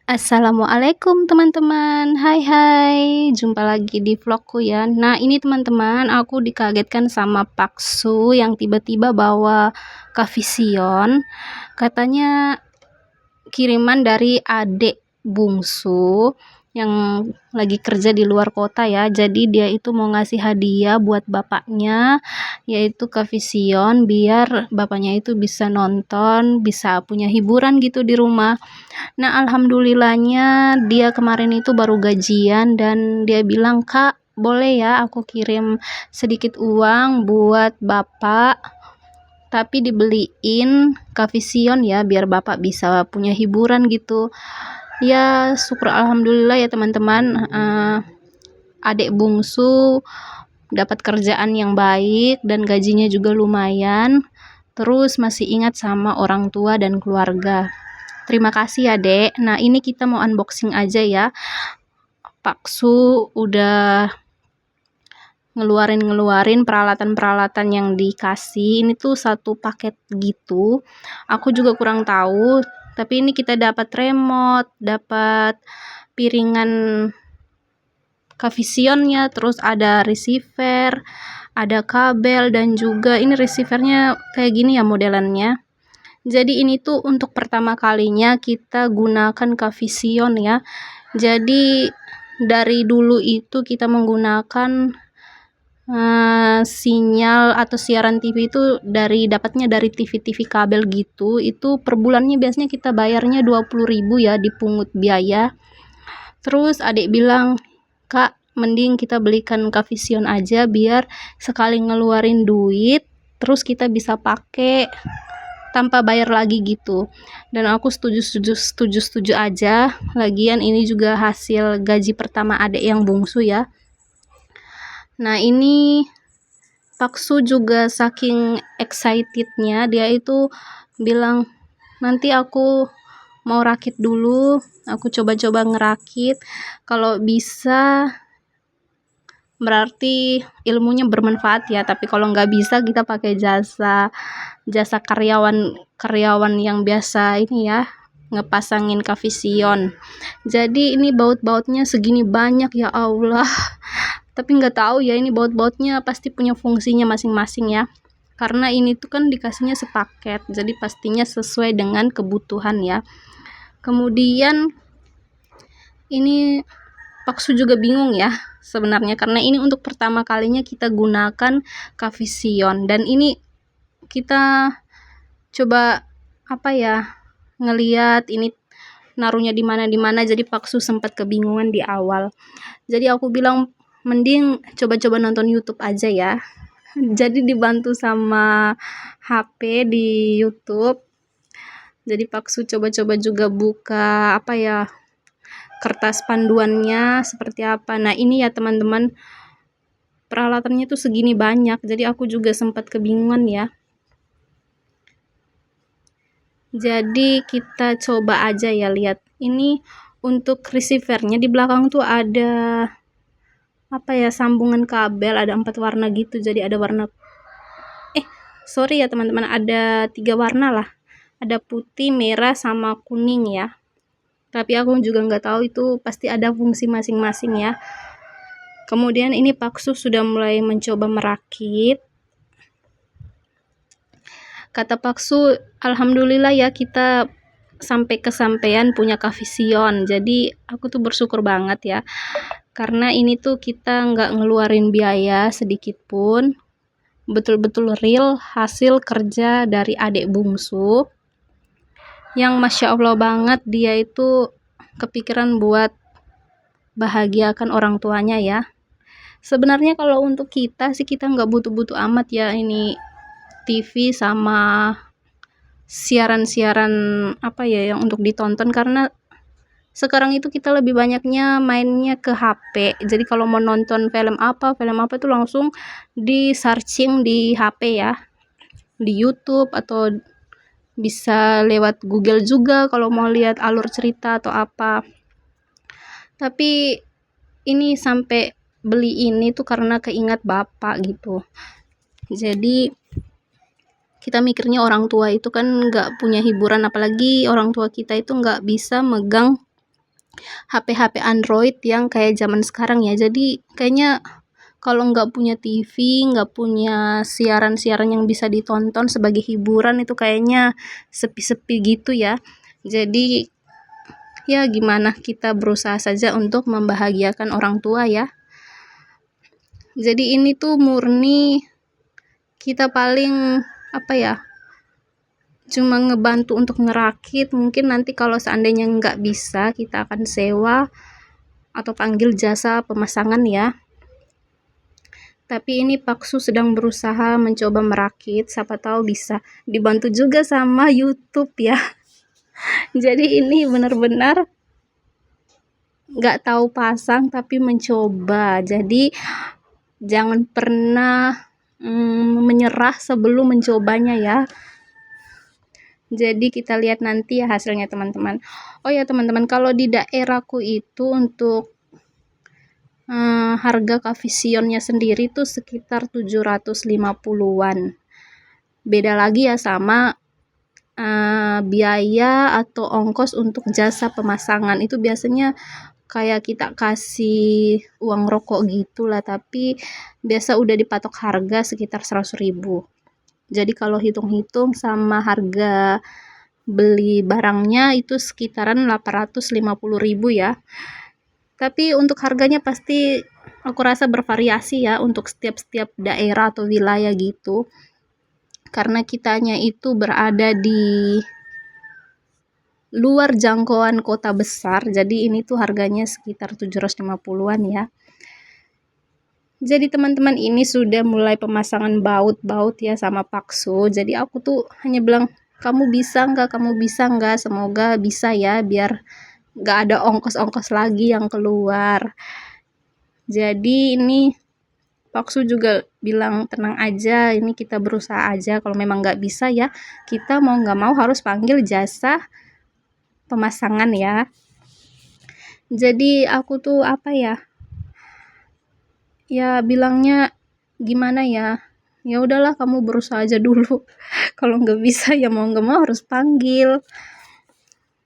Assalamualaikum teman-teman. Hai hai, jumpa lagi di vlogku ya. Nah, ini teman-teman, aku dikagetkan sama Paksu yang tiba-tiba bawa Kavision. Katanya kiriman dari adik bungsu yang lagi kerja di luar kota ya. Jadi dia itu mau ngasih hadiah buat bapaknya, yaitu Kavision, biar bapaknya itu bisa nonton, bisa punya hiburan gitu di rumah. Nah, alhamdulillahnya dia kemarin itu baru gajian dan dia bilang, "Kak, boleh ya aku kirim sedikit uang buat Bapak, tapi dibeliin Kavision ya biar Bapak bisa punya hiburan gitu." Ya, syukur alhamdulillah ya teman-teman, adik bungsu dapat kerjaan yang baik dan gajinya juga lumayan. Terus masih ingat sama orang tua dan keluarga. Terima kasih ya, Dek. Nah, ini kita mau unboxing aja ya. Paksu udah ngeluarin peralatan-peralatan yang dikasih. Ini tuh satu paket gitu. Aku juga kurang tahu, tapi ini kita dapat remote, dapat piringan Kavisionnya, terus ada receiver, ada kabel, dan juga ini receivernya kayak gini ya modelannya. Jadi ini tuh untuk pertama kalinya kita gunakan Kavision ya. Jadi dari dulu itu kita menggunakan sinyal atau siaran TV itu dapatnya dari TV-TV kabel gitu. Itu per bulannya biasanya kita bayarnya 20.000 ya, dipungut biaya. Terus adik bilang, "Kak, mending kita belikan Kavision aja biar sekali ngeluarin duit terus kita bisa pakai tanpa bayar lagi gitu." Dan aku setuju aja. Lagian ini juga hasil gaji pertama adik yang bungsu ya. Nah, ini Paksu juga saking excitednya, dia itu bilang, "Nanti aku mau rakit dulu, aku coba-coba ngerakit, kalau bisa berarti ilmunya bermanfaat ya, tapi kalau nggak bisa kita pakai jasa karyawan yang biasa ini ya, ngepasangin Kavision." Jadi ini baut-bautnya segini banyak, ya Allah. Tapi nggak tahu ya, ini baut-bautnya pasti punya fungsinya masing-masing ya, karena ini tuh kan dikasihnya sepaket, jadi pastinya sesuai dengan kebutuhan ya. Kemudian ini Paksu juga bingung ya sebenarnya, karena ini untuk pertama kalinya kita gunakan Kavision, dan ini kita coba ngeliat ini naruhnya di mana, jadi Paksu sempat kebingungan di awal. Jadi aku bilang mending coba-coba nonton YouTube aja ya. Jadi dibantu sama HP di YouTube. Jadi Paksu coba-coba juga buka kertas panduannya seperti apa. Nah, ini ya teman-teman, peralatannya tuh segini banyak, jadi aku juga sempat kebingungan ya. Jadi kita coba aja ya lihat. Ini untuk receivernya di belakang tuh ada sambungan kabel, ada 4 warna gitu. Jadi ada warna sorry ya teman-teman, ada 3 warna lah, ada putih, merah, sama kuning ya. Tapi aku juga nggak tahu, itu pasti ada fungsi masing-masing ya. Kemudian ini Paksu sudah mulai mencoba merakit. Kata Paksu, alhamdulillah ya kita sampai kesampaian punya Kavision. Jadi aku tuh bersyukur banget ya, karena ini tuh kita nggak ngeluarin biaya sedikit pun, betul-betul real hasil kerja dari adik bungsu yang Masya Allah banget, dia itu kepikiran buat bahagiakan orang tuanya ya. Sebenarnya kalau untuk kita sih, kita nggak butuh-butuh amat ya ini TV sama siaran-siaran yang untuk ditonton, karena sekarang itu kita lebih banyaknya mainnya ke HP. Jadi kalau mau nonton film apa itu langsung di searching di HP ya, di YouTube, atau bisa lewat Google juga kalau mau lihat alur cerita atau apa. Tapi ini sampai beli ini tuh karena keingat bapak gitu. Jadi kita mikirnya orang tua itu kan nggak punya hiburan, apalagi orang tua kita itu nggak bisa megang HP-HP Android yang kayak zaman sekarang ya. Jadi kayaknya kalau nggak punya TV, nggak punya siaran-siaran yang bisa ditonton sebagai hiburan itu kayaknya sepi-sepi gitu ya. Jadi ya gimana, kita berusaha saja untuk membahagiakan orang tua ya. Jadi ini tuh murni kita paling cuma ngebantu untuk ngerakit. Mungkin nanti kalau seandainya nggak bisa, kita akan sewa atau panggil jasa pemasangan ya. Tapi ini Paksu sedang berusaha mencoba merakit, siapa tahu bisa dibantu juga sama YouTube ya. Jadi ini benar-benar nggak tahu pasang tapi mencoba. Jadi jangan pernah menyerah sebelum mencobanya ya. Jadi kita lihat nanti ya hasilnya teman-teman. Oh ya teman-teman, kalau di daerahku itu untuk harga Kavisionnya sendiri tuh sekitar 750-an. Beda lagi ya sama biaya atau ongkos untuk jasa pemasangan. Itu biasanya kayak kita kasih uang rokok gitulah, tapi biasa udah dipatok harga sekitar 100.000. Jadi kalau hitung-hitung sama harga beli barangnya itu sekitaran 850.000 ya. Tapi untuk harganya pasti aku rasa bervariasi ya untuk setiap daerah atau wilayah gitu. Karena kitanya itu berada di luar jangkauan kota besar, jadi ini tuh harganya sekitar 750-an ya. Jadi teman-teman, ini sudah mulai pemasangan baut-baut ya sama Paksu. Jadi aku tuh hanya bilang, kamu bisa nggak, semoga bisa ya, biar nggak ada ongkos-ongkos lagi yang keluar. Jadi ini Paksu juga bilang tenang aja, ini kita berusaha aja, kalau memang nggak bisa ya kita mau nggak mau harus panggil jasa pemasangan ya. Jadi aku tuh ya bilangnya gimana ya udahlah kamu berusaha aja dulu. Kalau nggak bisa ya mau nggak mau harus panggil.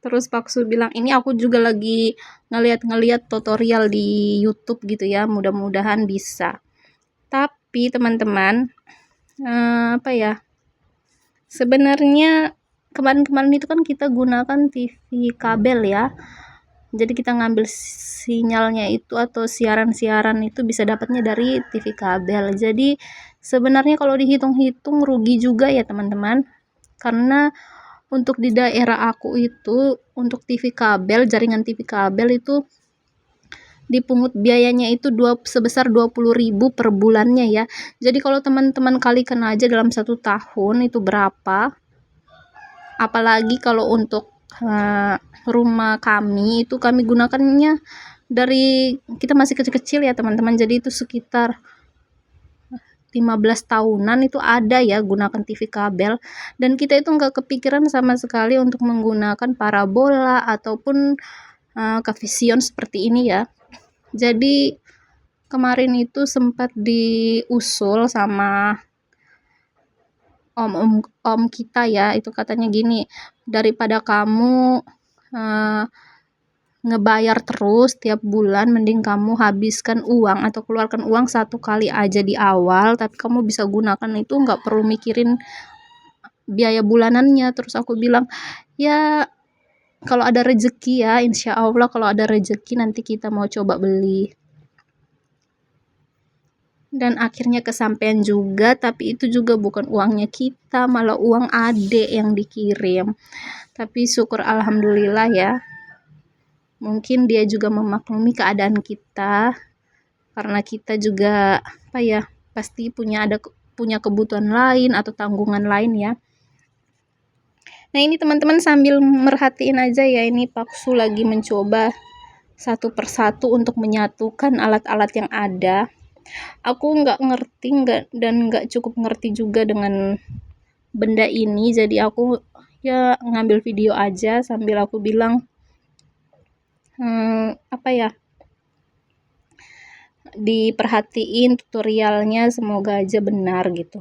Terus Paksu bilang, ini aku juga lagi ngeliat tutorial di YouTube gitu ya, mudah-mudahan bisa. Tapi teman-teman, sebenarnya kemarin itu kan kita gunakan TV kabel ya. Jadi kita ngambil sinyalnya itu atau siaran-siaran itu bisa dapatnya dari TV kabel. Jadi sebenarnya kalau dihitung-hitung rugi juga ya teman-teman. Karena untuk di daerah aku itu untuk TV kabel, jaringan TV kabel itu dipungut biayanya itu sebesar 20.000 per bulannya ya. Jadi kalau teman-teman kalikan aja dalam 1 tahun itu berapa. Apalagi kalau untuk rumah kami itu kami gunakannya dari kita masih kecil-kecil ya teman-teman. Jadi itu sekitar 15 tahunan itu ada ya gunakan TV kabel, dan kita itu nggak kepikiran sama sekali untuk menggunakan parabola ataupun Kavision seperti ini ya. Jadi kemarin itu sempat diusul sama om kita ya, itu katanya gini, daripada kamu ngebayar terus tiap bulan, mending kamu habiskan uang atau keluarkan uang 1 kali aja di awal, tapi kamu bisa gunakan itu, nggak perlu mikirin biaya bulanannya. Terus aku bilang, ya kalau ada rezeki ya, insya Allah kalau ada rezeki nanti kita mau coba beli. Dan akhirnya kesampaian juga, tapi itu juga bukan uangnya kita, malah uang adik yang dikirim. Tapi syukur alhamdulillah ya, mungkin dia juga memaklumi keadaan kita, karena kita juga pasti punya kebutuhan lain atau tanggungan lain ya. Nah ini teman-teman sambil merhatiin aja ya, ini Paksu lagi mencoba satu persatu untuk menyatukan alat-alat yang ada. Aku nggak ngerti dan nggak cukup ngerti juga dengan benda ini, jadi aku ya ngambil video aja sambil aku bilang diperhatiin tutorialnya, semoga aja benar gitu.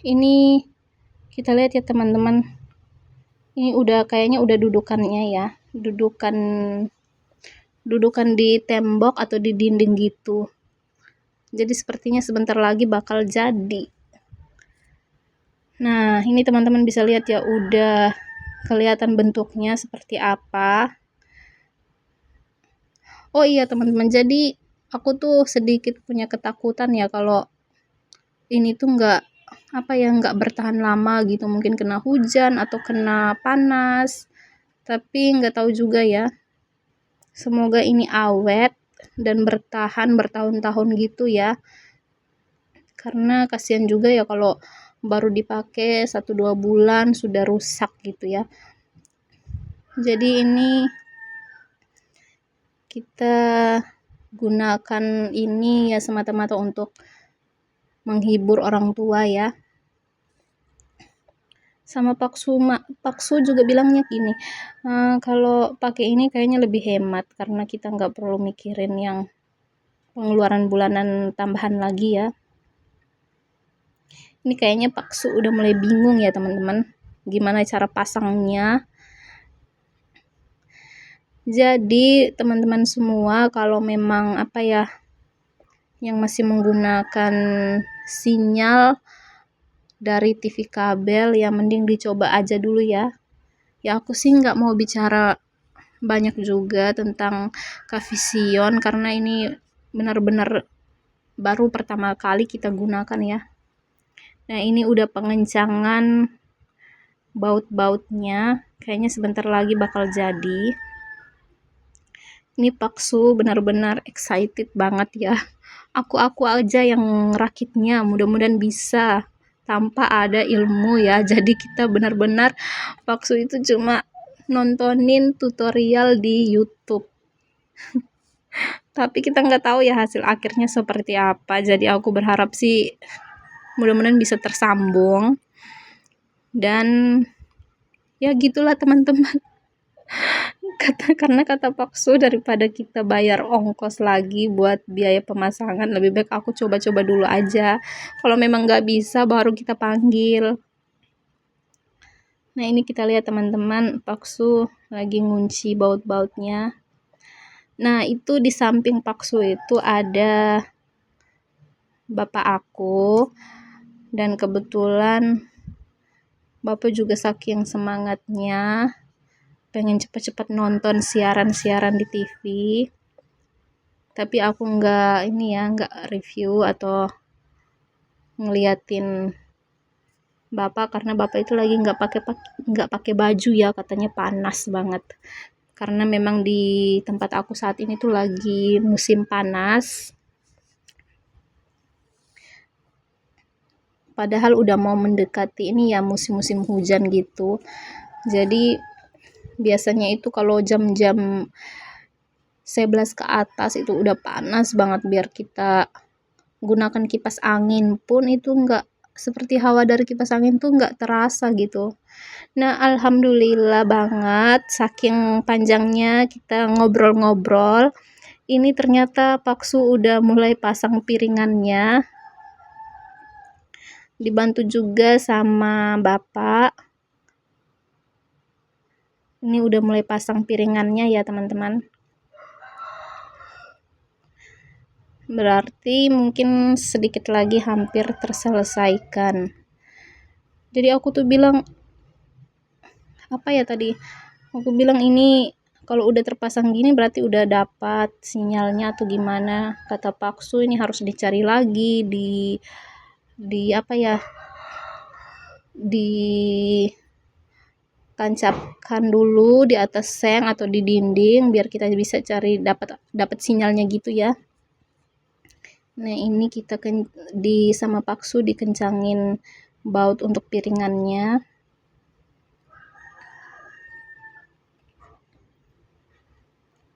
Ini kita lihat ya teman-teman, Ini kayaknya udah dudukannya ya, dudukan di tembok atau di dinding gitu. Jadi sepertinya sebentar lagi bakal jadi. Nah, ini teman-teman bisa lihat ya, udah kelihatan bentuknya seperti apa. Oh iya teman-teman, jadi aku tuh sedikit punya ketakutan ya kalau ini tuh nggak bertahan lama gitu, mungkin kena hujan atau kena panas, tapi nggak tahu juga ya. Semoga ini awet dan bertahan bertahun-tahun gitu ya, karena kasihan juga ya kalau baru dipakai 1-2 bulan sudah rusak gitu ya. Jadi ini kita gunakan ini ya semata-mata untuk menghibur orang tua ya. Sama Paksu juga bilangnya gini, kalau pakai ini kayaknya lebih hemat karena kita nggak perlu mikirin yang pengeluaran bulanan tambahan lagi ya. Ini kayaknya Paksu udah mulai bingung ya teman-teman, gimana cara pasangnya. Jadi teman-teman semua kalau memang yang masih menggunakan sinyal dari TV kabel ya, mending dicoba aja dulu ya. Ya aku sih nggak mau bicara banyak juga tentang Kavision karena ini benar-benar baru pertama kali kita gunakan ya. Nah ini udah pengencangan baut-bautnya, kayaknya sebentar lagi bakal jadi. Ini Paksu benar-benar excited banget ya. Aku aja yang rakitnya, mudah-mudahan bisa tanpa ada ilmu ya. Jadi kita benar-benar Paksu itu cuma nontonin tutorial di YouTube. Tapi kita nggak tahu ya hasil akhirnya seperti apa. Jadi aku berharap sih mudah-mudahan bisa tersambung. Dan ya gitulah teman-teman. Karena kata Paksu, daripada kita bayar ongkos lagi buat biaya pemasangan, lebih baik aku coba-coba dulu aja. Kalau memang nggak bisa baru kita panggil. Nah ini kita lihat teman-teman, Paksu lagi ngunci baut-bautnya. Nah itu di samping Paksu itu ada bapak aku, dan kebetulan bapak juga saking semangatnya pengen cepat-cepat nonton siaran-siaran di TV, tapi aku nggak review atau ngeliatin bapak karena bapak itu lagi nggak pakai baju ya, katanya panas banget karena memang di tempat aku saat ini tuh lagi musim panas, padahal udah mau mendekati ini ya musim-musim hujan gitu. Jadi biasanya itu kalau jam-jam 11 ke atas itu udah panas banget, biar kita gunakan kipas angin pun itu nggak seperti hawa dari kipas angin tuh nggak terasa gitu. Nah alhamdulillah banget, saking panjangnya kita ngobrol-ngobrol, ini ternyata Paksu udah mulai pasang piringannya, dibantu juga sama bapak. Ini udah mulai pasang piringannya ya teman-teman. Berarti mungkin sedikit lagi hampir terselesaikan. Jadi aku tuh bilang aku bilang ini kalau udah terpasang gini berarti udah dapat sinyalnya atau gimana. Kata Paksu ini harus dicari lagi ditancapkan dulu di atas seng atau di dinding biar kita bisa cari dapat sinyalnya gitu ya. Nah ini kita sama Paksu dikencangin baut untuk piringannya.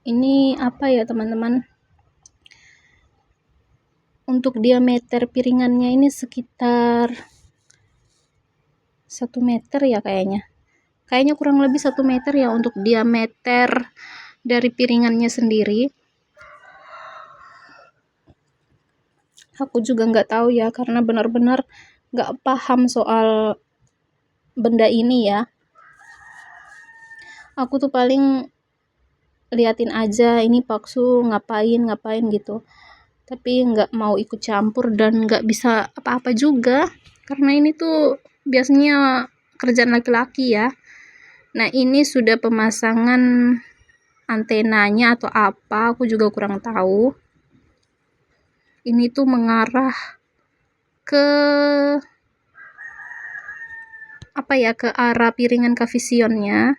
Ini ya teman-teman, untuk diameter piringannya ini sekitar 1 meter ya kayaknya kurang lebih 1 meter ya untuk diameter dari piringannya sendiri. Aku juga nggak tahu ya karena benar-benar nggak paham soal benda ini ya. Aku tuh paling liatin aja ini Paksu ngapain gitu, tapi nggak mau ikut campur dan nggak bisa apa-apa juga karena ini tuh biasanya kerjaan laki-laki ya. Nah, ini sudah pemasangan antenanya atau apa, aku juga kurang tahu. Ini tuh mengarah ke apa ya, ke arah piringan kavisionnya.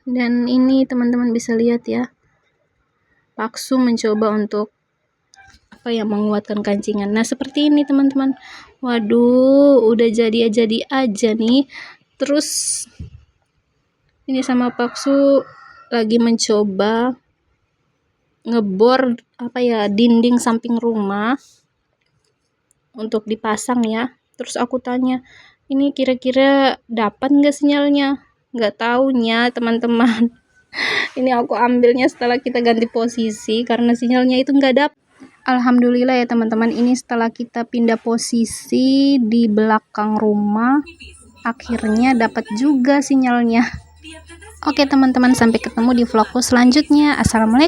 Dan ini teman-teman bisa lihat ya, Paksu mencoba untuk apa ya, menguatkan kancingan. Nah, seperti ini teman-teman. Waduh, udah jadi aja nih. Terus ini sama Paksu lagi mencoba ngebor apa ya, dinding samping rumah untuk dipasang ya. Terus aku tanya, ini kira-kira dapat nggak sinyalnya? Nggak taunya teman-teman. Ini aku ambilnya setelah kita ganti posisi karena sinyalnya itu nggak dapat. Alhamdulillah ya teman-teman, ini setelah kita pindah posisi di belakang rumah, akhirnya dapat juga sinyalnya. Oke teman-teman, sampai ketemu di vlogku selanjutnya. Assalamualaikum.